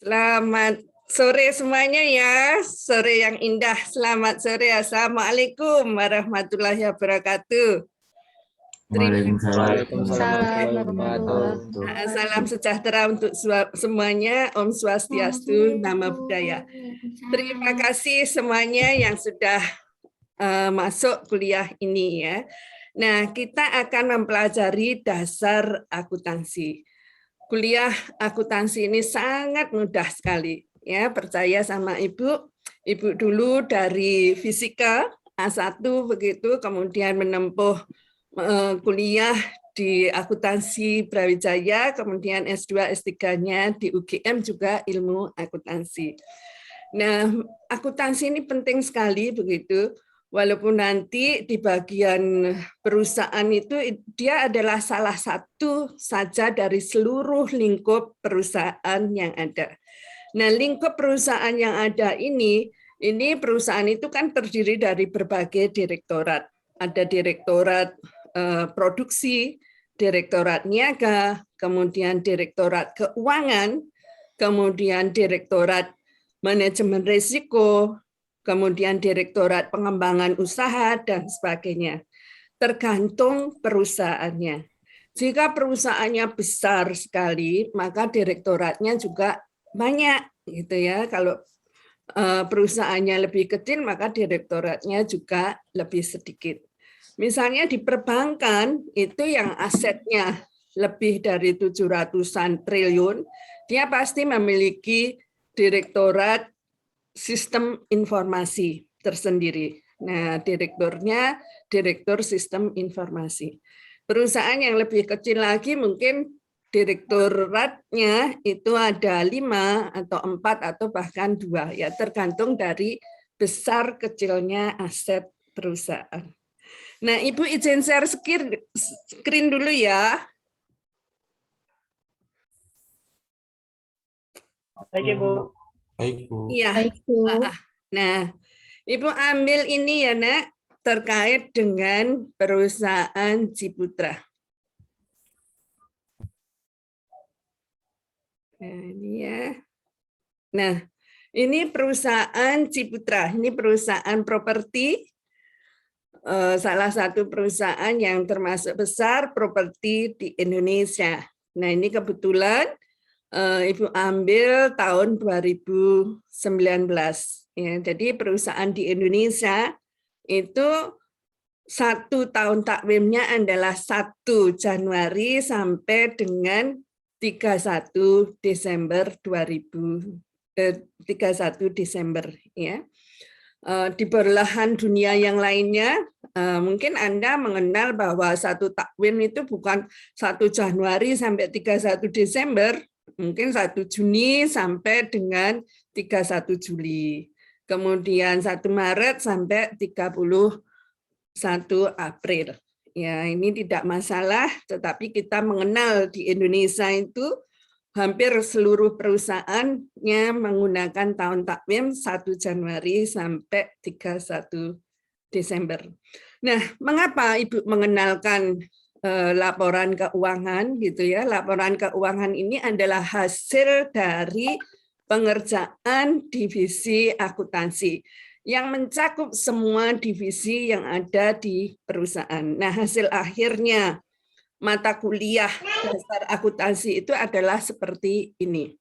Selamat sore semuanya ya, sore yang indah. Selamat sore, Assalamualaikum warahmatullahi wabarakatuh. Salam sejahtera untuk semuanya, Om Swastiastu, Namo Buddhaya. Terima kasih semuanya yang sudah masuk kuliah ini ya. Nah, kita akan mempelajari dasar akuntansi. Kuliah akuntansi ini sangat mudah sekali ya, percaya sama Ibu. Ibu dulu dari fisika A1 begitu, kemudian menempuh kuliah di akuntansi Brawijaya, kemudian S2 S3-nya di UGM juga ilmu akuntansi. Nah, akuntansi ini penting sekali begitu. Walaupun nanti di bagian perusahaan itu dia adalah salah satu saja dari seluruh lingkup perusahaan yang ada. Nah, lingkup perusahaan yang ada ini perusahaan itu kan terdiri dari berbagai direktorat. Ada direktorat produksi, direktorat niaga, kemudian direktorat keuangan, kemudian direktorat manajemen risiko, kemudian direktorat pengembangan usaha, dan sebagainya. Tergantung perusahaannya. Jika perusahaannya besar sekali, maka direktoratnya juga banyak, gitu ya. Kalau perusahaannya lebih kecil, maka direktoratnya juga lebih sedikit. Misalnya di perbankan, itu yang asetnya lebih dari 700-an triliun, dia pasti memiliki direktorat sistem informasi tersendiri. Nah, direkturnya direktur sistem informasi. Perusahaan yang lebih kecil lagi mungkin direktoratnya itu ada 5 atau 4 atau bahkan 2, ya tergantung dari besar kecilnya aset perusahaan. Nah, Ibu izin share screen dulu ya. Baik, Ibu. Baik, Bu. Iya. Nah, Ibu ambil ini ya, Nak, terkait dengan perusahaan Ciputra. Nah, ini ya. Nah, ini perusahaan Ciputra. Ini perusahaan properti, salah satu perusahaan yang termasuk besar properti di Indonesia. Nah, ini kebetulan Ibu ambil tahun 2019. Ya, jadi perusahaan di Indonesia itu 1 tahun takwimnya adalah 1 Januari sampai dengan 31 Desember 31 Desember ya. Di belahan dunia yang lainnya mungkin Anda mengenal bahwa 1 takwim itu bukan 1 Januari sampai 31 Desember, mungkin 1 Juni sampai dengan 31 Juli. Kemudian 1 Maret sampai 31 April. Ya, ini tidak masalah, tetapi kita mengenal di Indonesia itu hampir seluruh perusahaannya menggunakan tahun takwim 1 Januari sampai 31 Desember. Nah, mengapa Ibu mengenalkan laporan keuangan gitu ya? Laporan keuangan ini adalah hasil dari pengerjaan divisi akuntansi yang mencakup semua divisi yang ada di perusahaan. Nah, hasil akhirnya mata kuliah dasar akuntansi itu adalah seperti ini.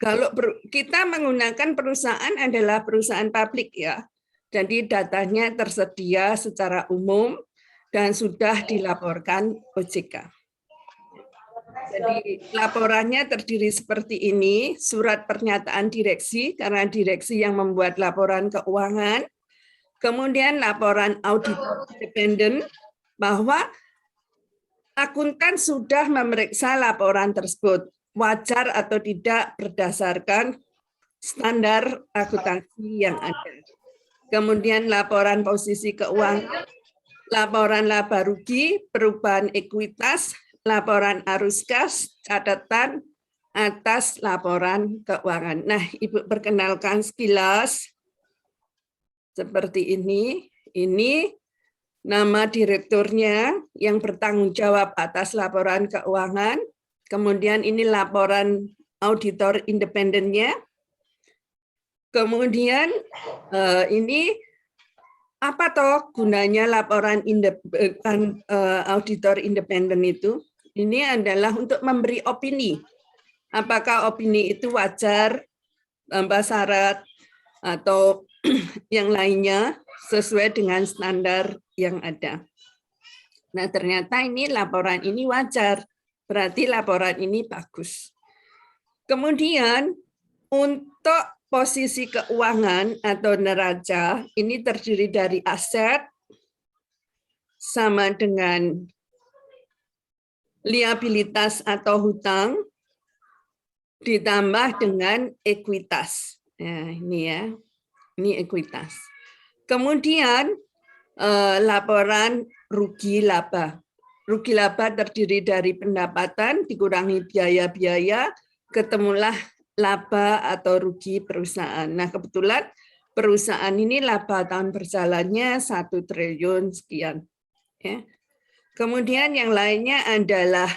Kalau kita menggunakan perusahaan adalah perusahaan publik ya, jadi datanya tersedia secara umum dan sudah dilaporkan OJK. Jadi laporannya terdiri seperti ini, surat pernyataan direksi karena direksi yang membuat laporan keuangan, kemudian laporan auditor independen bahwa akuntan sudah memeriksa laporan tersebut, wajar atau tidak berdasarkan standar akuntansi yang ada. Kemudian laporan posisi keuangan, laporan laba rugi, perubahan ekuitas, laporan arus kas, catatan atas laporan keuangan. Nah, Ibu perkenalkan sekilas seperti ini. Ini nama direkturnya yang bertanggung jawab atas laporan keuangan. Kemudian ini laporan auditor independennya. Kemudian ini apa toh gunanya laporan auditor independen itu? Ini adalah untuk memberi opini. Apakah opini itu wajar, tanpa syarat, atau yang lainnya sesuai dengan standar yang ada. Nah, ternyata ini laporan ini wajar, berarti laporan ini bagus. Kemudian untuk posisi keuangan atau neraca ini terdiri dari aset sama dengan liabilitas atau hutang ditambah dengan ekuitas. Nah, ini ya. Ini ekuitas. Kemudian laporan rugi laba. Rugi laba terdiri dari pendapatan dikurangi biaya-biaya, ketemulah laba atau rugi perusahaan. Nah, kebetulan perusahaan ini laba tahun berjalannya 1 triliun sekian. Ya. Kemudian yang lainnya adalah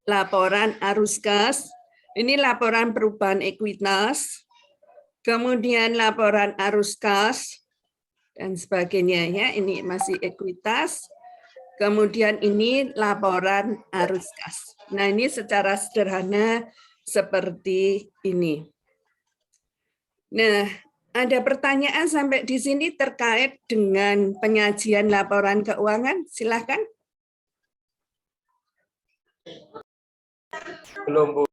laporan arus kas. Ini laporan perubahan ekuitas. Kemudian laporan arus kas dan sebagainya ya. Ini masih ekuitas. Kemudian ini laporan arus kas. Nah, ini secara sederhana seperti ini. Nah, ada pertanyaan sampai di sini terkait dengan penyajian laporan keuangan? Silakan. Belum, Bu.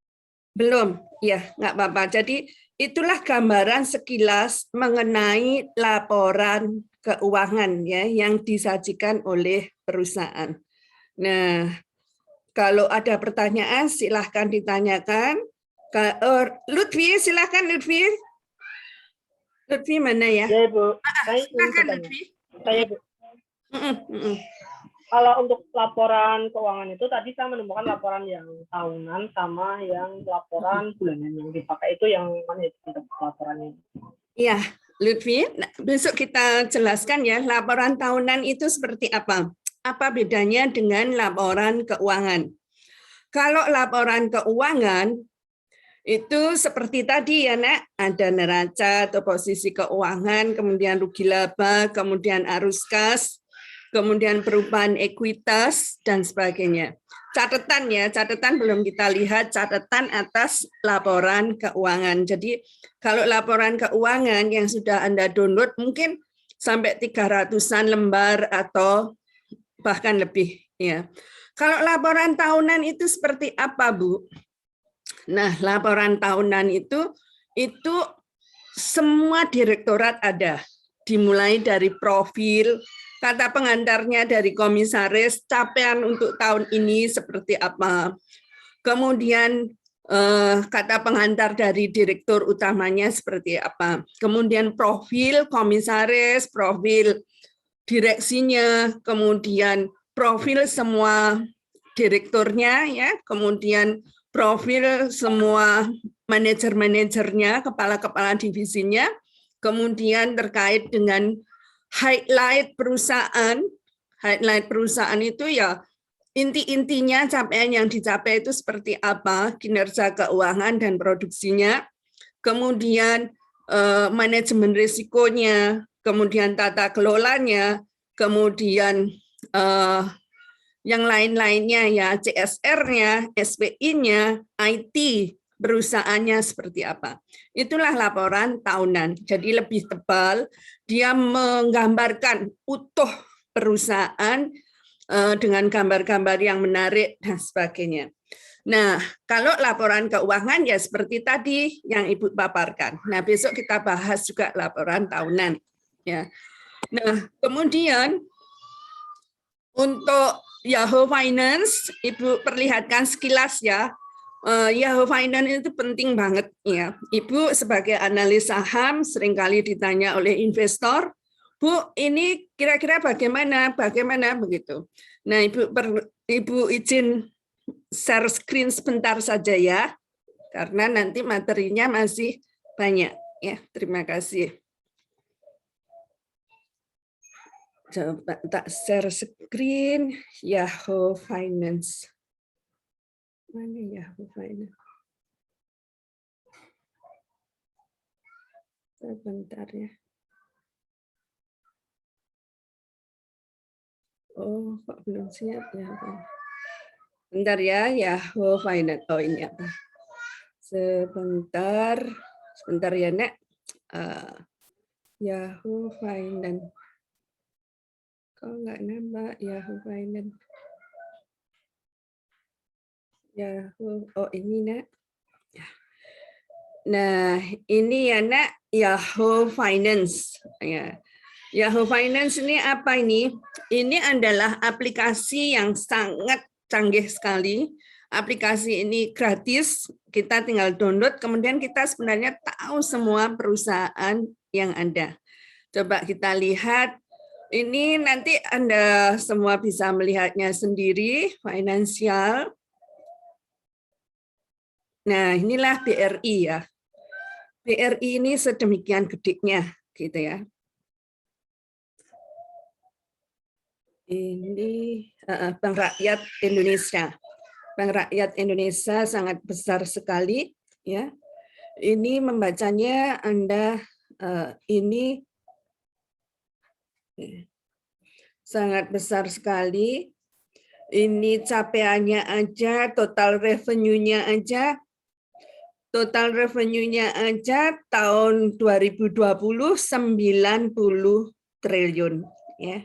Belum, ya nggak apa-apa. Jadi itulah gambaran sekilas mengenai laporan keuangan ya yang disajikan oleh perusahaan. Nah, kalau ada pertanyaan silahkan ditanyakan. Lutfi, silahkan Lutfi. Lutfi mana ya? Ya, Bu. Silahkan Lutfi. Saya, Bu. Kalau untuk laporan keuangan itu tadi saya menemukan laporan yang tahunan sama yang laporan bulanan. Yang dipakai itu yang mana itu untuk laporannya? Iya, Lutfi. Nah, besok kita jelaskan ya laporan tahunan itu seperti apa. Apa bedanya dengan laporan keuangan? Kalau laporan keuangan itu seperti tadi ya Nak, ada neraca atau posisi keuangan, kemudian rugi laba, kemudian arus kas, kemudian perubahan ekuitas, dan sebagainya. Catatan ya, catatan belum kita lihat, catatan atas laporan keuangan. Jadi kalau laporan keuangan yang sudah Anda download mungkin sampai 300-an lembar atau bahkan lebih. Ya. Kalau laporan tahunan itu seperti apa, Bu? Nah, laporan tahunan itu semua direktorat ada, dimulai dari profil, kata pengantarnya dari komisaris, capaian untuk tahun ini seperti apa. Kemudian kata pengantar dari direktur utamanya seperti apa. Kemudian profil komisaris, profil direksinya, kemudian profil semua direkturnya, ya, kemudian profil semua manajer-manajernya, kepala-kepala divisinya, kemudian terkait dengan highlight perusahaan. Highlight perusahaan itu ya inti-intinya capaian yang dicapai itu seperti apa, kinerja keuangan dan produksinya, kemudian manajemen risikonya, kemudian tata kelolanya, kemudian yang lain-lainnya ya CSR-nya, SPI-nya, IT, perusahaannya seperti apa. Itulah laporan tahunan. Jadi lebih tebal, dia menggambarkan utuh perusahaan dengan gambar-gambar yang menarik dan sebagainya. Nah, kalau laporan keuangan ya seperti tadi yang Ibu paparkan. Nah, besok kita bahas juga laporan tahunan. Ya. Nah, kemudian untuk Yahoo Finance, Ibu perlihatkan sekilas ya. Yahoo Finance itu penting banget ya. Ibu sebagai analis saham seringkali ditanya oleh investor, Bu, ini kira-kira bagaimana? Bagaimana begitu. Nah, Ibu izin share screen sebentar saja ya, karena nanti materinya masih banyak ya. Terima kasih. Coba tak share screen Yahoo Finance. Mana Yahoo Finance? Sebentar ya. Oh, kok belum siap ya? Bentar ya, Yahoo Finance. Oh, ini apa? Sebentar ya, Nek. Yahoo Finance. Kok nggak nambah Yahoo Finance? Yahoo, oh ini, Nek. Nah, ini ya, Nak, Yahoo Finance. Ya. Yahoo Finance ini apa ini? Ini adalah aplikasi yang sangat canggih sekali. Aplikasi ini gratis, kita tinggal download, kemudian kita sebenarnya tahu semua perusahaan yang ada. Coba kita lihat, ini nanti Anda semua bisa melihatnya sendiri, finansial. Nah, inilah BRI ya. BRI ini sedemikian gedenya, gitu ya. Ini Bank Rakyat Indonesia. Bank Rakyat Indonesia sangat besar sekali, ya. Ini membacanya Anda ini sangat besar sekali. Ini capaiannya aja, total revenue-nya aja. Total revenue-nya aja tahun 2020 90 triliun, ya.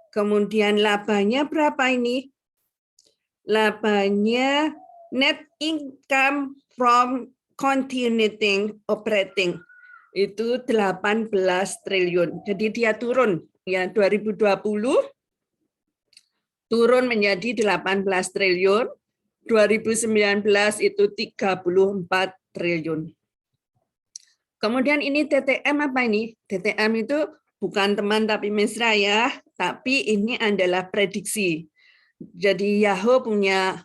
Kemudian labanya berapa ini? Labanya net income from continuing operating itu 18 triliun. Jadi dia turun ya, 2020 turun menjadi 18 triliun, 2019 itu 34 triliun. Kemudian ini TTM apa ini? TTM itu bukan teman tapi mesra ya, tapi ini adalah prediksi. Jadi Yahoo punya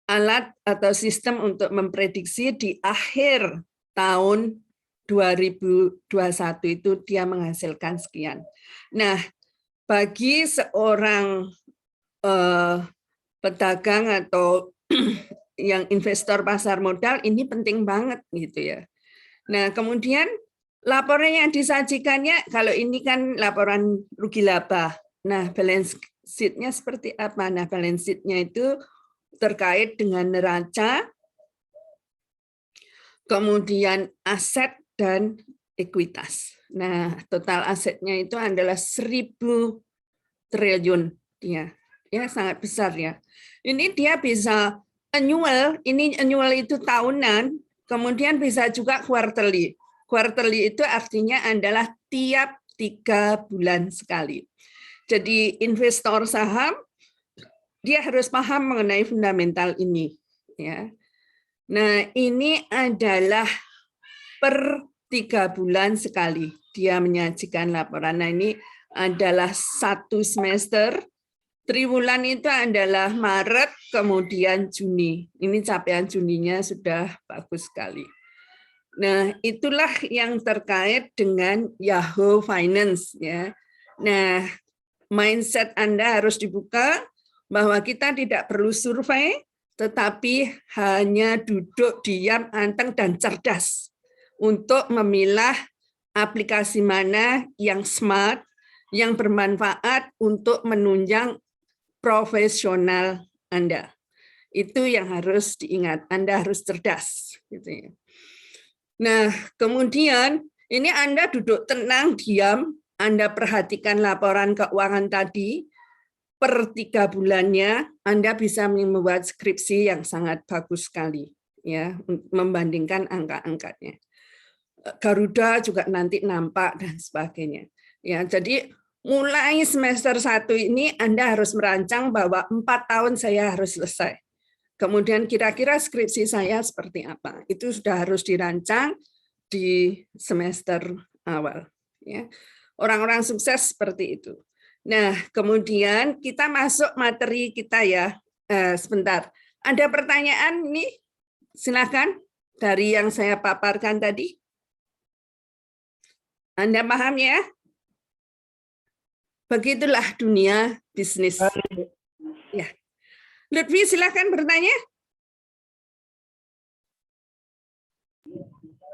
alat atau sistem untuk memprediksi di akhir tahun 2021 itu dia menghasilkan sekian. Nah, bagi seorang pedagang atau yang investor pasar modal ini penting banget gitu ya. Nah, kemudian laporan yang disajikannya, kalau ini kan laporan rugi laba. Nah, balance sheet-nya seperti apa? Nah, balance sheet-nya itu terkait dengan neraca, kemudian aset dan ekuitas. Nah, total asetnya itu adalah 1.000 triliun. Ya, sangat besar ya. Ini dia bisa annual, ini annual itu tahunan, kemudian bisa juga quarterly. Quarterly itu artinya adalah tiap 3 bulan sekali. Jadi investor saham dia harus paham mengenai fundamental ini, ya. Nah, ini adalah per 3 bulan sekali dia menyajikan laporan. Nah, ini adalah 1 semester. Triwulan itu adalah Maret, kemudian Juni. Ini capaian Juninya sudah bagus sekali. Nah, itulah yang terkait dengan Yahoo Finance, ya. Nah, mindset Anda harus dibuka bahwa kita tidak perlu survei, tetapi hanya duduk diam, anteng, dan cerdas untuk memilah aplikasi mana yang smart, yang bermanfaat untuk menunjang profesional Anda. Itu yang harus diingat, Anda harus cerdas. Gitu ya. Nah, kemudian ini Anda duduk tenang, diam, Anda perhatikan laporan keuangan tadi, per 3 bulannya Anda bisa membuat skripsi yang sangat bagus sekali, ya, membandingkan angka-angkanya. Garuda juga nanti nampak dan sebagainya. Ya, jadi mulai semester 1 ini Anda harus merancang bahwa 4 tahun saya harus selesai. Kemudian kira-kira skripsi saya seperti apa? Itu sudah harus dirancang di semester awal. Ya. Orang-orang sukses seperti itu. Nah, kemudian kita masuk materi kita ya. Sebentar, ada pertanyaan nih? Silakan dari yang saya paparkan tadi. Anda paham ya? Begitulah dunia bisnis. Ya. Lutfi, silakan bertanya.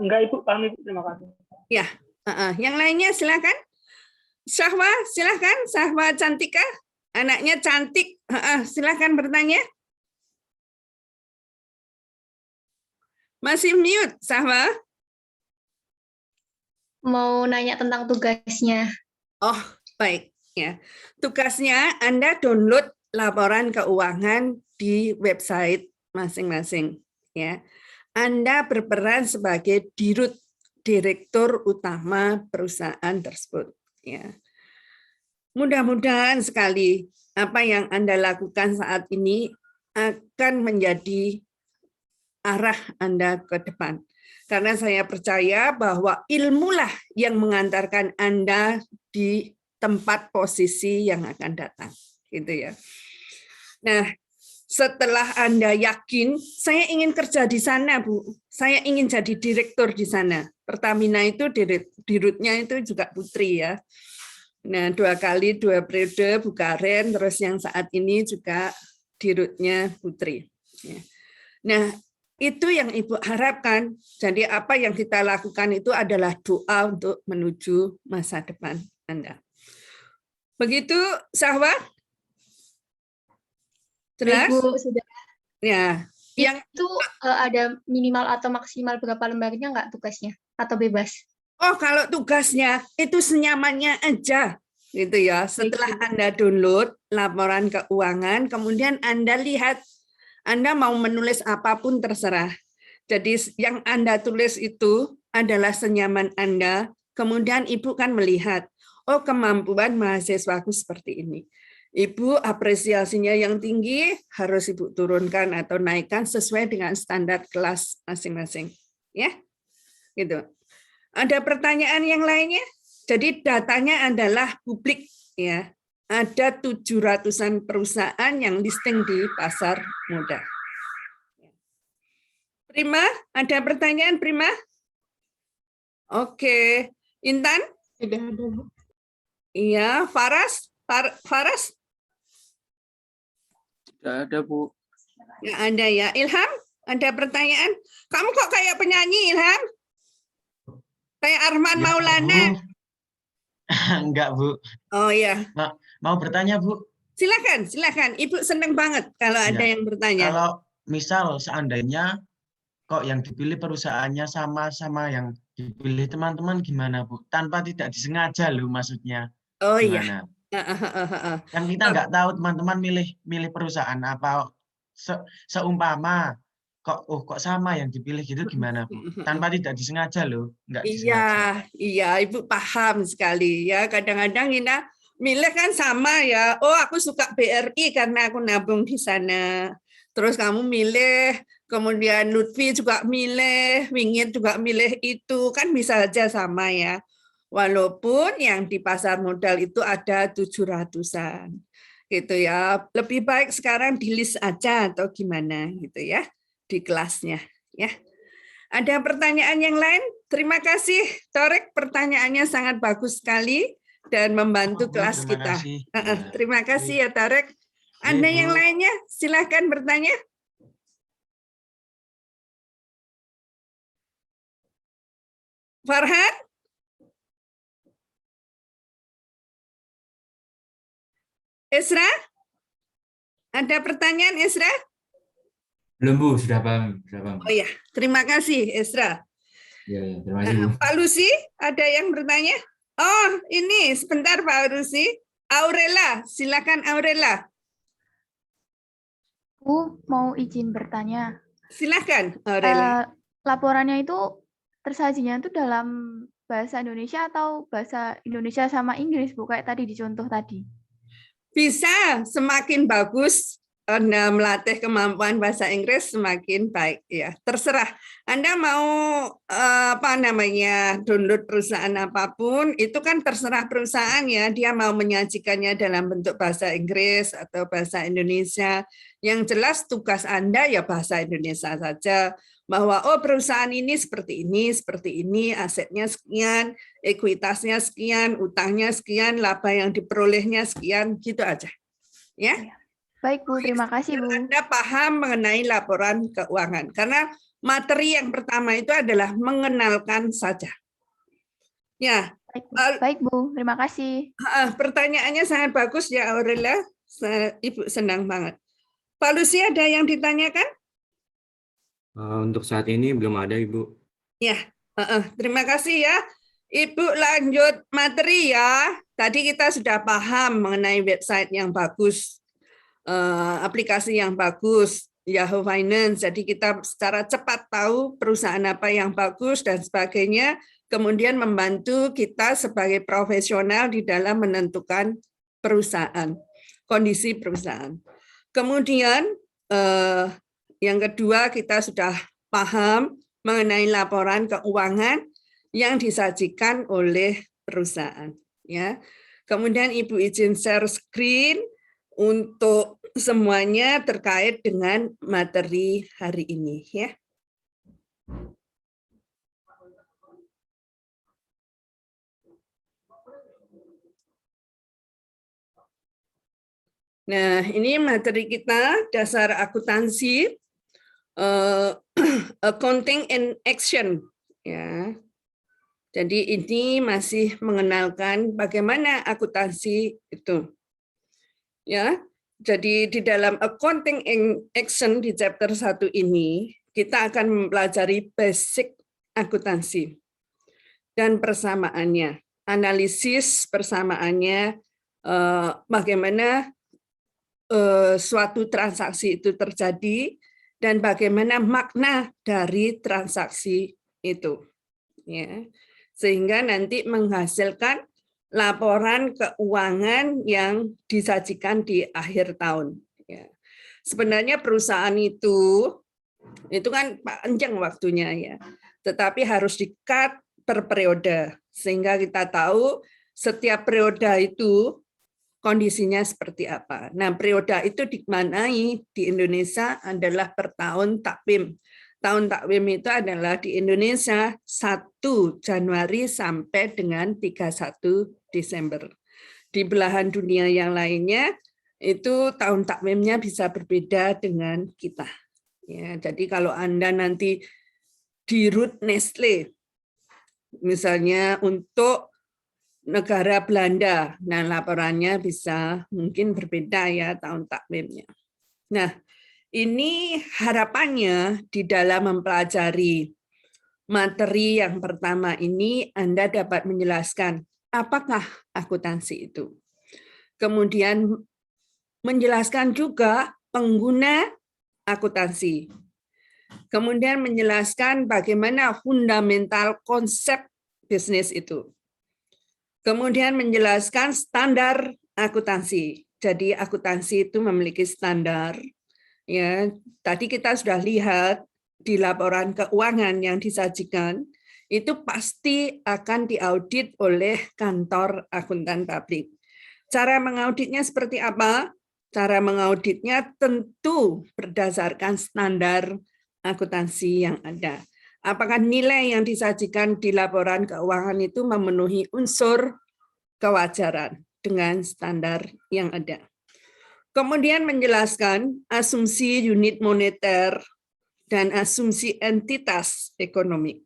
Enggak, Ibu, paham, Ibu. Terima kasih. Ya, yang lainnya silakan. Syahwa, silakan. Syahwa Cantika, anaknya cantik. Silakan bertanya. Masih mute, Syahwa. Mau nanya tentang tugasnya. Oh, baik. Ya, tugasnya Anda download laporan keuangan di website masing-masing. Ya, Anda berperan sebagai dirut, direktur utama perusahaan tersebut. Ya, mudah-mudahan sekali apa yang Anda lakukan saat ini akan menjadi arah Anda ke depan. Karena saya percaya bahwa ilmulah yang mengantarkan Anda di tempat posisi yang akan datang, gitu ya. Nah, setelah Anda yakin, saya ingin kerja di sana, Bu. Saya ingin jadi direktur di sana. Pertamina itu dirutnya itu juga putri ya. Nah, 2 kali 2 periode Bu Karen, terus yang saat ini juga dirutnya putri. Nah, itu yang Ibu harapkan. Jadi apa yang kita lakukan itu adalah doa untuk menuju masa depan Anda. Begitu, Syahwa? Jelas? Ibu, sudah. Ya. Yang itu ada minimal atau maksimal berapa lembarnya nggak tugasnya? Atau bebas? Oh, kalau tugasnya itu senyamannya aja, gitu ya. Setelah Anda download laporan keuangan, kemudian Anda lihat, Anda mau menulis apapun terserah. Jadi yang Anda tulis itu adalah senyaman Anda, kemudian Ibu kan melihat, oh kemampuan mahasiswaku seperti ini. Ibu apresiasinya yang tinggi harus Ibu turunkan atau naikkan sesuai dengan standar kelas masing-masing. Ya, gitu. Ada pertanyaan yang lainnya? Jadi datanya adalah publik ya. Ada 700-an perusahaan yang listing di pasar modal. Prima, ada pertanyaan Prima? Oke, Intan? Tidak ada, Bu. Iya, Faras? Faras? Tidak ada, Bu. Nggak ada ya. Ilham, ada pertanyaan? Kamu kok kayak penyanyi, Ilham? Kayak Arman Ya, Maulana. Bu. Enggak, Bu. Oh iya. Mau bertanya, Bu? Silakan. Ibu senang banget kalau ada yang bertanya. Kalau misal seandainya kok yang dipilih perusahaannya sama yang dipilih teman-teman gimana, Bu? Tanpa tidak disengaja loh maksudnya. Oh Gimana? iya. Kan kita nggak tahu teman-teman milih perusahaan apa seumpama kok sama yang dipilih gitu gimana, Bu? Tanpa tidak disengaja loh, nggak disengaja. Iya, Ibu paham sekali ya. Kadang-kadang kita milih kan sama ya. Oh, aku suka BRI karena aku nabung di sana. Terus kamu milih, kemudian Lutfi juga milih, Wingit juga milih itu, kan bisa aja sama ya. Walaupun yang di pasar modal itu ada 700-an. Gitu ya. Lebih baik sekarang di list aja atau gimana gitu ya di kelasnya ya. Ada pertanyaan yang lain? Terima kasih Torek, pertanyaannya sangat bagus sekali dan membantu kelas kita. Terima kasih ya Torek. Anda yang lainnya silahkan bertanya. Farhan? Esra? Ada pertanyaan Esra? Belum, Bu, sudah paham. Oh ya, terima kasih Esra. Ya, terima kasih, Bu. Pak Lucy, ada yang bertanya? Oh, ini sebentar Pak Lucy. Aurela, silakan Aurela. Bu, mau izin bertanya. Silakan Aurela. Laporannya itu tersajinya itu dalam bahasa Indonesia atau bahasa Indonesia sama Inggris, Bu, kayak tadi di contoh tadi? Bisa semakin bagus Anda melatih kemampuan bahasa Inggris semakin baik ya. Terserah Anda mau download perusahaan apapun itu kan terserah perusahaan ya, dia mau menyajikannya dalam bentuk bahasa Inggris atau bahasa Indonesia. Yang jelas tugas Anda ya bahasa Indonesia saja, bahwa oh perusahaan ini, seperti ini, asetnya sekian, ekuitasnya sekian, utangnya sekian, laba yang diperolehnya sekian, gitu aja. Ya. Baik, Bu, terima kasih, Bu. Anda paham mengenai laporan keuangan. Karena Materi yang pertama itu adalah mengenalkan saja. Ya, Baik Bu, terima kasih. pertanyaannya sangat bagus ya Aurelia. Ibu senang banget. Pak Lucy ada yang ditanyakan? Untuk saat ini belum ada, Ibu. Ya, terima kasih ya. Ibu lanjut materi ya. Tadi kita sudah paham mengenai website yang bagus, aplikasi yang bagus, Yahoo Finance. Jadi kita secara cepat tahu perusahaan apa yang bagus dan sebagainya. Kemudian membantu kita sebagai profesional di dalam menentukan perusahaan, kondisi perusahaan. Kemudian yang kedua kita sudah paham mengenai laporan keuangan yang disajikan oleh perusahaan. Ya, kemudian Ibu izin share screen untuk semuanya terkait dengan materi hari ini. Ya. Nah, ini materi kita, dasar akuntansi, accounting in action. Ya. Jadi ini masih mengenalkan bagaimana akuntansi itu. Ya. Jadi di dalam accounting in action di chapter 1 ini, kita akan mempelajari basic akuntansi dan persamaannya, analisis persamaannya, bagaimana suatu transaksi itu terjadi dan bagaimana makna dari transaksi itu, ya, sehingga nanti menghasilkan laporan keuangan yang disajikan di akhir tahun. Ya. Sebenarnya perusahaan itu kan panjang waktunya ya, tetapi harus di-cut per periode sehingga kita tahu setiap periode itu kondisinya seperti apa. Nah, periode itu dimaknai di Indonesia adalah per tahun takvim. Tahun takvim itu adalah di Indonesia 1 Januari sampai dengan 31 Desember. Di belahan dunia yang lainnya itu tahun takvimnya bisa berbeda dengan kita. Ya, jadi kalau Anda nanti di root Nestle, misalnya untuk negara Belanda, nah laporannya bisa mungkin berbeda ya tahun takvimnya. Nah, ini harapannya di dalam mempelajari materi yang pertama ini Anda dapat menjelaskan apakah akuntansi itu. Kemudian menjelaskan juga pengguna akuntansi. Kemudian menjelaskan bagaimana fundamental konsep bisnis itu. Kemudian menjelaskan standar akuntansi. Jadi akuntansi itu memiliki standar. Ya, tadi kita sudah lihat di laporan keuangan yang disajikan itu pasti akan diaudit oleh kantor akuntan publik. Cara mengauditnya seperti apa? Cara mengauditnya tentu berdasarkan standar akuntansi yang ada. Apakah nilai yang disajikan di laporan keuangan itu memenuhi unsur kewajaran dengan standar yang ada. Kemudian menjelaskan asumsi unit moneter dan asumsi entitas ekonomi.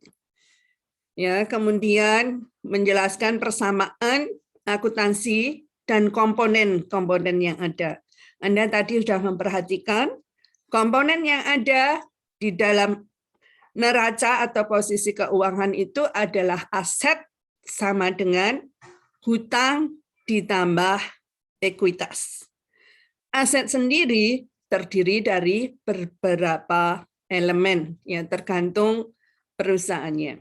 Ya, kemudian menjelaskan persamaan akuntansi dan komponen-komponen yang ada. Anda tadi sudah memperhatikan komponen yang ada di dalam neraca atau posisi keuangan itu adalah aset sama dengan hutang ditambah ekuitas. Aset sendiri terdiri dari beberapa elemen yang tergantung perusahaannya.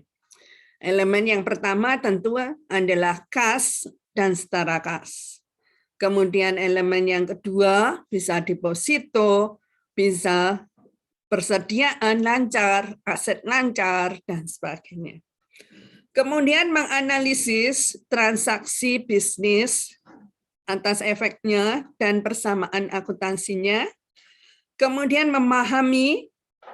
Elemen yang pertama tentu adalah kas dan setara kas. Kemudian elemen yang kedua bisa deposito, bisa persediaan lancar, aset lancar, dan sebagainya. Kemudian menganalisis transaksi bisnis atas efeknya dan persamaan akuntansinya. Kemudian memahami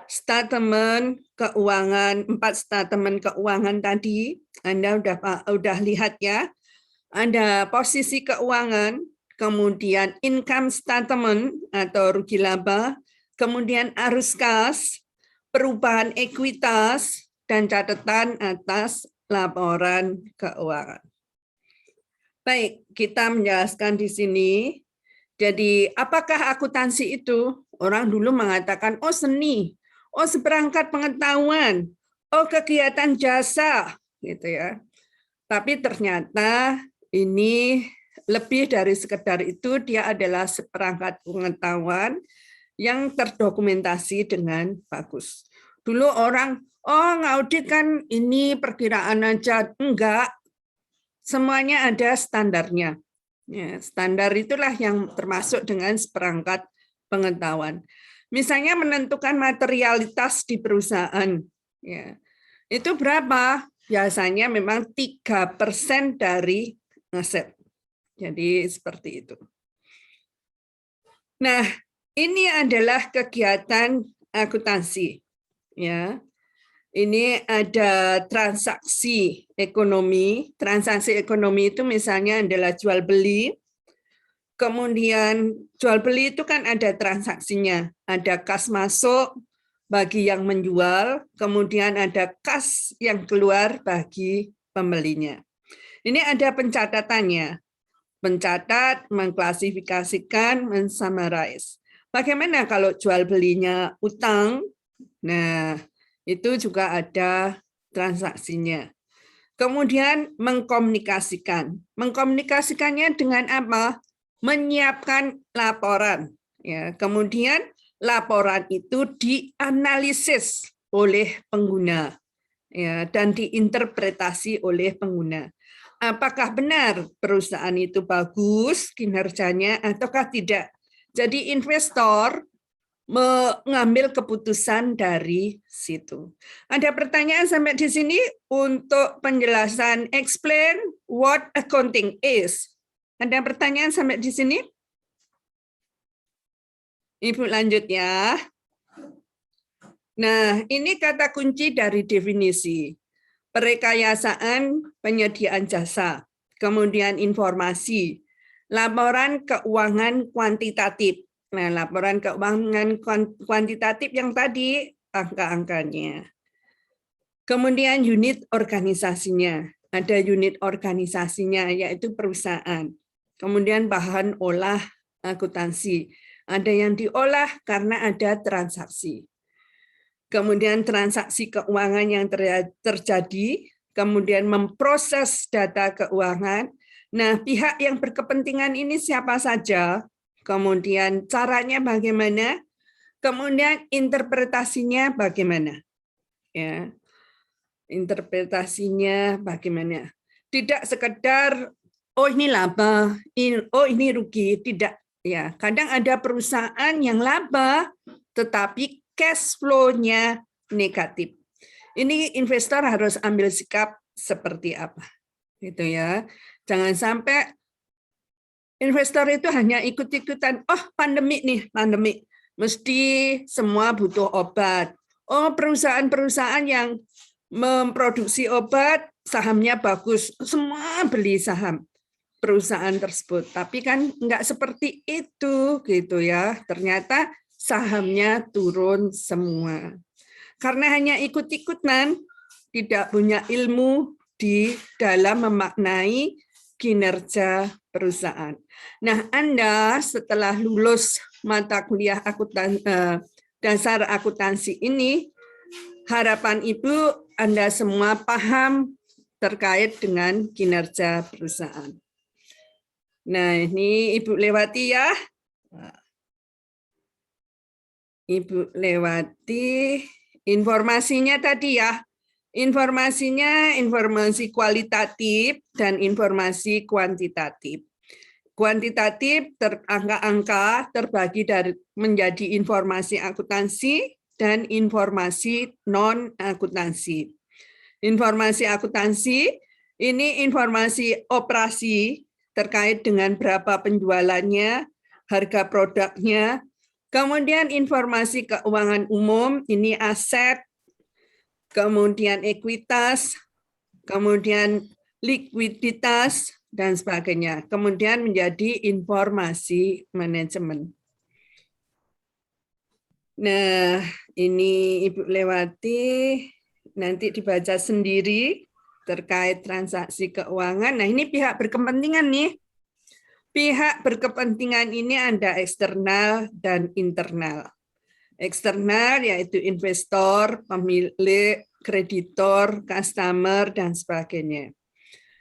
statement keuangan, 4 statement keuangan tadi. Anda udah lihat ya. Ada posisi keuangan, kemudian income statement atau rugi laba, kemudian arus kas, perubahan ekuitas dan catatan atas laporan keuangan. Baik, kita menjelaskan di sini. Jadi, apakah akuntansi itu? Orang dulu mengatakan, oh seni, oh seperangkat pengetahuan, oh kegiatan jasa, gitu ya. Tapi ternyata ini lebih dari sekedar itu, dia adalah seperangkat pengetahuan yang terdokumentasi dengan bagus. Dulu orang, oh ngaudit kan ini perkiraan aja. Enggak, semuanya ada standarnya. Ya, standar itulah yang termasuk dengan seperangkat pengetahuan. Misalnya menentukan materialitas di perusahaan. Ya, itu berapa? Biasanya memang 3% dari aset. Jadi seperti itu. Nah, ini adalah kegiatan akuntansi. Ya, ini ada transaksi ekonomi. Transaksi ekonomi itu misalnya adalah jual beli. Kemudian jual beli itu kan ada transaksinya. Ada kas masuk bagi yang menjual, kemudian ada kas yang keluar bagi pembelinya. Ini ada pencatatannya. Mencatat, mengklasifikasikan, mensummarize. Bagaimana kalau jual belinya utang? Nah, itu juga ada transaksinya. Kemudian mengkomunikasikan. Mengkomunikasikannya dengan apa? Menyiapkan laporan. Ya, kemudian laporan itu dianalisis oleh pengguna, ya, dan diinterpretasi oleh pengguna. Apakah benar perusahaan itu bagus kinerjanya ataukah tidak? Jadi investor mengambil keputusan dari situ. Ada pertanyaan sampai di sini untuk penjelasan explain what accounting is. Ada pertanyaan sampai di sini? Ibu lanjut ya. Nah, ini kata kunci dari definisi. Perekayasaan penyediaan jasa, kemudian informasi, laporan keuangan kuantitatif. Nah, laporan keuangan kuantitatif yang tadi angka-angkanya. Kemudian unit organisasinya. Ada unit organisasinya yaitu perusahaan. Kemudian bahan olah akuntansi. Ada yang diolah karena ada transaksi. Kemudian transaksi keuangan yang terjadi, kemudian memproses data keuangan. Nah, pihak yang berkepentingan ini siapa saja? Kemudian caranya bagaimana? Kemudian interpretasinya bagaimana? Ya. Interpretasinya bagaimana? Tidak sekedar oh ini laba, oh ini rugi, tidak. Ya, kadang ada perusahaan yang laba tetapi cash flow-nya negatif. Ini investor harus ambil sikap seperti apa. Gitu ya. Jangan sampai investor itu hanya ikut-ikutan, oh pandemi nih, pandemi. Mesti semua butuh obat. Oh perusahaan-perusahaan yang memproduksi obat, sahamnya bagus. Semua beli saham perusahaan tersebut. Tapi kan nggak seperti itu gitu ya. Ternyata sahamnya turun semua. Karena hanya ikut-ikutan, tidak punya ilmu di dalam memaknai kinerja perusahaan. Nah, Anda setelah lulus mata kuliah dasar akuntansi ini, harapan Ibu Anda semua paham terkait dengan kinerja perusahaan. Nah, ini Ibu lewati ya. Ibu lewati informasinya tadi ya. Informasinya informasi kualitatif dan informasi kuantitatif. Kuantitatif angka-angka terbagi menjadi informasi akuntansi dan informasi non akuntansi. Informasi akuntansi ini informasi operasi terkait dengan berapa penjualannya, harga produknya. Kemudian informasi keuangan umum, ini aset, kemudian ekuitas, kemudian likuiditas, dan sebagainya. Kemudian menjadi informasi manajemen. Nah, ini Ibu lewati, nanti dibaca sendiri terkait transaksi keuangan. Nah, ini pihak berkepentingan nih. Pihak berkepentingan ini ada eksternal dan internal. Eksternal yaitu investor, pemilik, kreditor, customer, dan sebagainya.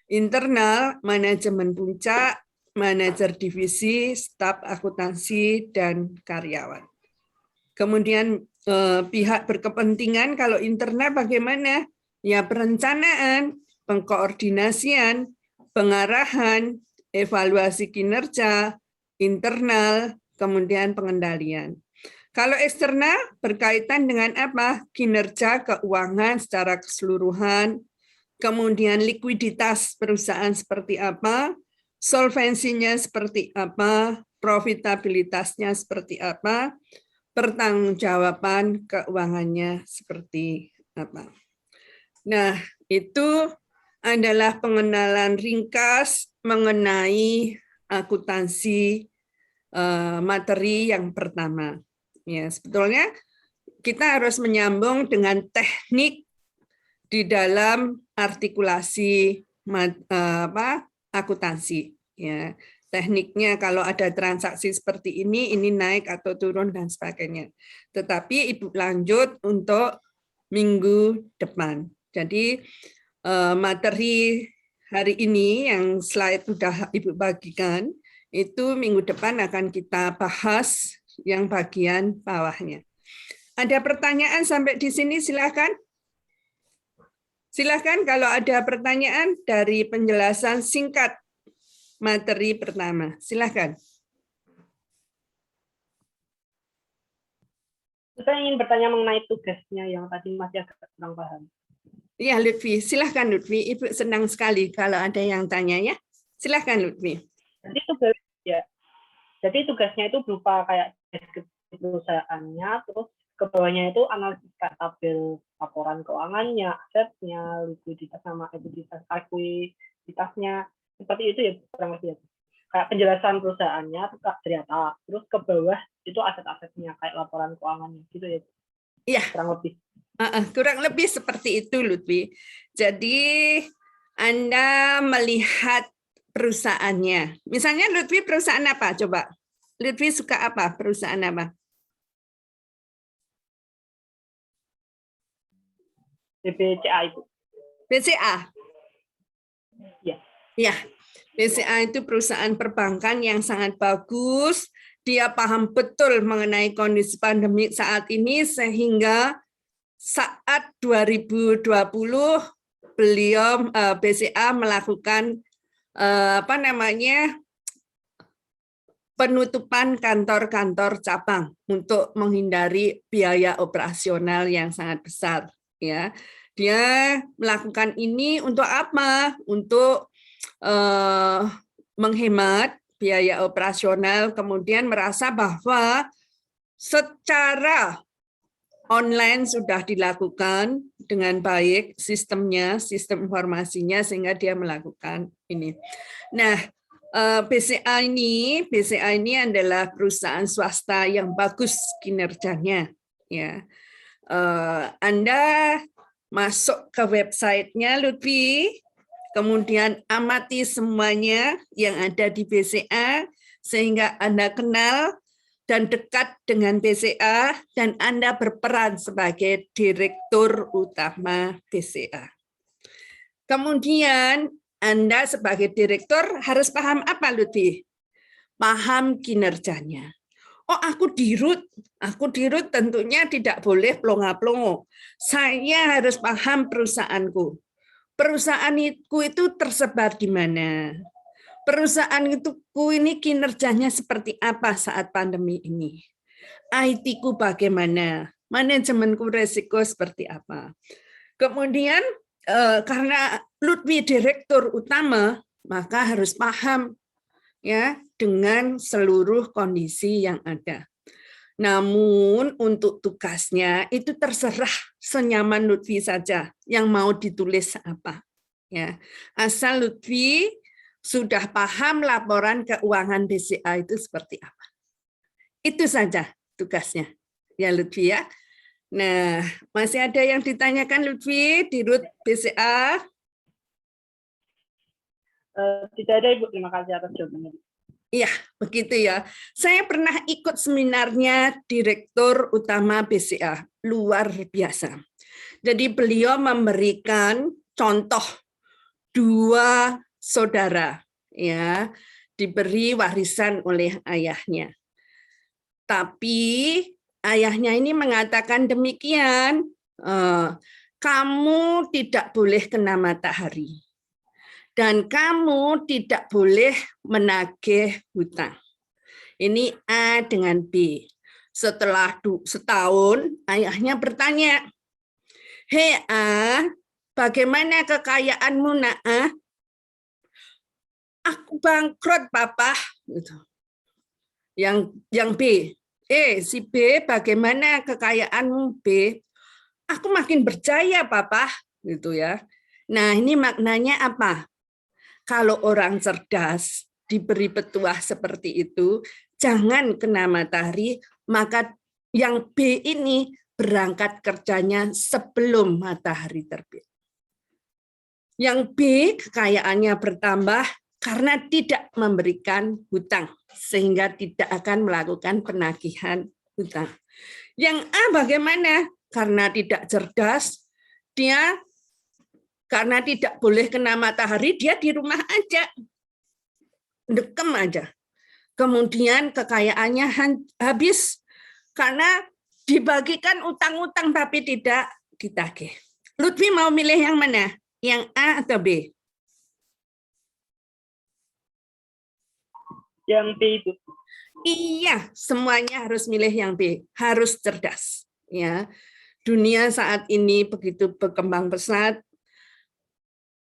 Internal, manajemen puncak, manajer divisi, staf akuntansi, dan karyawan. Kemudian pihak berkepentingan kalau internal bagaimana? Ya perencanaan, pengkoordinasian, pengarahan, evaluasi kinerja, internal, kemudian pengendalian. Kalau eksternal berkaitan dengan apa? Kinerja keuangan secara keseluruhan, kemudian likuiditas perusahaan seperti apa, solvensinya seperti apa, profitabilitasnya seperti apa, pertanggungjawaban keuangannya seperti apa. Nah, itu adalah pengenalan ringkas mengenai akuntansi materi yang pertama. Ya, sebetulnya kita harus menyambung dengan teknik di dalam artikulasi akuntansi. Ya. Tekniknya kalau ada transaksi seperti ini naik atau turun dan sebagainya. Tetapi Ibu lanjut untuk minggu depan. Jadi materi hari ini yang slide sudah Ibu bagikan, itu minggu depan akan kita bahas yang bagian bawahnya. Ada pertanyaan sampai di sini silakan. Silakan kalau ada pertanyaan dari penjelasan singkat materi pertama. Silakan. Saya ingin bertanya mengenai tugasnya yang tadi masih agak kurang paham. Ya, Lutfi. Silakan, Lutfi. Ibu senang sekali kalau ada yang tanya ya. Silakan, Lutfi. Jadi tugasnya itu berupa kayak deskripsi perusahaannya, terus ke bawahnya itu analisis tabel laporan keuangannya, asetnya, likuiditas sama ekuiditasnya. Seperti itu ya kurang lebih. Kayak penjelasan perusahaannya dari atas, terus ke bawah itu aset-asetnya kayak laporan keuangannya gitu ya. Iya. Kurang lebih. Kurang lebih seperti itu, Lutfi. Jadi Anda melihat perusahaannya. Misalnya Lutfi perusahaan apa? Coba. Lutfi suka apa? Perusahaan apa? BCA itu. BCA? Iya. Ya, BCA itu perusahaan perbankan yang sangat bagus. Dia paham betul mengenai kondisi pandemi saat ini sehingga saat 2020 beliau BCA melakukan penutupan kantor-kantor cabang untuk menghindari biaya operasional yang sangat besar. Ya, dia melakukan ini untuk apa? Untuk menghemat biaya operasional, kemudian merasa bahwa secara online sudah dilakukan dengan baik sistemnya, sistem informasinya, sehingga dia melakukan ini. Nah, BCA ini adalah perusahaan swasta yang bagus kinerjanya. Ya, Anda masuk ke websitenya, Lutfi, kemudian amati semuanya yang ada di BCA, sehingga Anda kenal dan dekat dengan BCA, dan Anda berperan sebagai direktur utama BCA. Kemudian Anda sebagai direktur harus paham apa, Lutfi? Paham kinerjanya. Oh, aku dirut tentunya tidak boleh plonga-plongo. Saya harus paham perusahaanku. Perusahaanku itu tersebar di mana? Perusahaan itu ini kinerjanya seperti apa saat pandemi ini? IT-ku bagaimana? Manajemenku resiko seperti apa? Kemudian karena Lutfi direktur utama, maka harus paham ya dengan seluruh kondisi yang ada. Namun untuk tugasnya itu terserah senyaman Lutfi saja yang mau ditulis apa. Ya, asal Lutfi sudah paham laporan keuangan BCA itu seperti apa. Itu saja tugasnya. ya Lutfi ya. Nah, masih ada yang ditanyakan Lutfi di RUT BCA? Tidak ada Ibu, terima kasih atas jawabannya. Iya, begitu ya. Saya pernah ikut seminarnya Direktur Utama BCA, luar biasa. Jadi beliau memberikan contoh 2 saudara, ya, diberi warisan oleh ayahnya. Tapi ayahnya ini mengatakan demikian, kamu tidak boleh kena matahari. Dan kamu tidak boleh menagih hutang. Ini A dengan B. Setelah setahun, ayahnya bertanya, "Hei A, bagaimana kekayaanmu nak A?" "Aku bangkrut, Papa." Gitu. Yang B, si B, bagaimana kekayaanmu B? "Aku makin berjaya, Papa." Gitu ya. Nah, ini maknanya apa? Kalau orang cerdas diberi petuah seperti itu, jangan kena matahari, maka yang B ini berangkat kerjanya sebelum matahari terbit. Yang B kekayaannya bertambah karena tidak memberikan hutang, sehingga tidak akan melakukan penagihan hutang. Yang A bagaimana? Karena tidak cerdas, dia karena tidak boleh kena matahari, dia di rumah aja, dekem aja. Kemudian kekayaannya habis karena dibagikan utang-utang tapi tidak ditagih. Lutfi mau milih yang mana? Yang A atau B? Yang B itu. Iya, semuanya harus milih yang B, harus cerdas. Ya, dunia saat ini begitu berkembang pesat.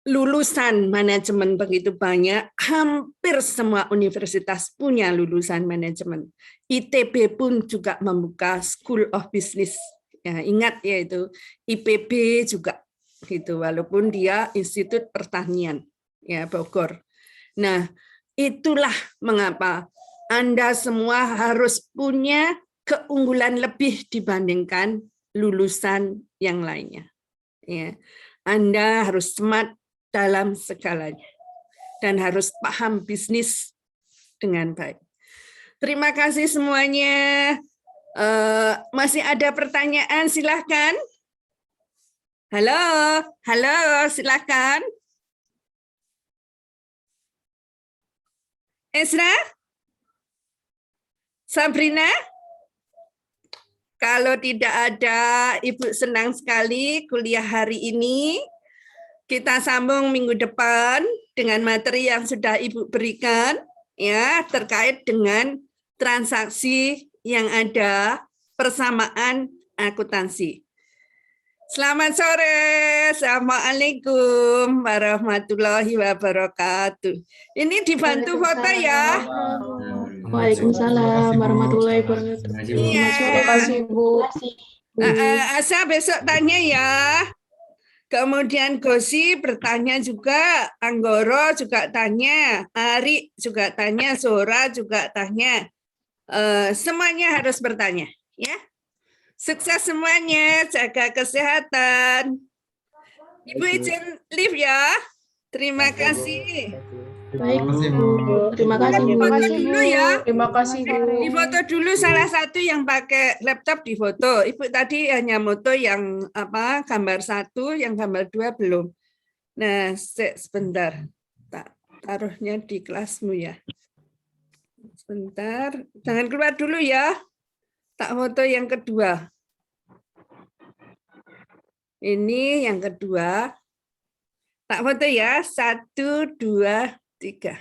Lulusan manajemen begitu banyak, hampir semua universitas punya lulusan manajemen. ITB pun juga membuka School of Business. Ya, ingat ya itu, IPB juga gitu, walaupun dia Institut Pertanian ya Bogor. Nah, itulah mengapa Anda semua harus punya keunggulan lebih dibandingkan lulusan yang lainnya. Ya. Anda harus smart dalam segalanya dan harus paham bisnis dengan baik. Terima kasih semuanya. Masih ada pertanyaan, silahkan. Halo, silahkan. Ezra? Sabrina? Kalau tidak ada, Ibu senang sekali kuliah hari ini. Kita sambung minggu depan dengan materi yang sudah Ibu berikan ya terkait dengan transaksi yang ada, persamaan akuntansi. Selamat sore. Assalamualaikum warahmatullahi wabarakatuh. Ini dibantu foto ya. Waalaikumsalam warahmatullahi wabarakatuh. Iya. Terima kasih, Bu. Asa besok tanya ya. Kemudian Gosi bertanya juga, Anggoro juga tanya, Ari juga tanya, Sora juga tanya. Semuanya harus bertanya, ya. Sukses semuanya, jaga kesehatan. Ibu izin live ya. Terima kasih. Baik, Bu. Terima kasih, Bu. Foto dulu ya. Terima kasih, Bu. Di foto dulu salah satu yang pakai laptop di foto. Ibu tadi hanya moto yang apa gambar 1, yang gambar 2 belum. Nah, sebentar. Tak taruhnya di kelasmu ya. Sebentar, jangan keluar dulu ya. Tak foto yang kedua. Ini yang kedua. Tak foto ya. 1, 2, 3.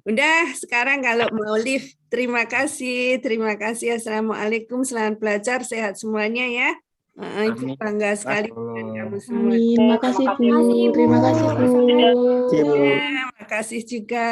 Udah, sekarang kalau mau live, terima kasih. Terima kasih. Assalamualaikum. Selamat belajar. Sehat semuanya ya. Ibu bangga sekali dengan kamu semua. Amin. Terima kasih, Bu. Terima kasih, Bu. Terima kasih juga.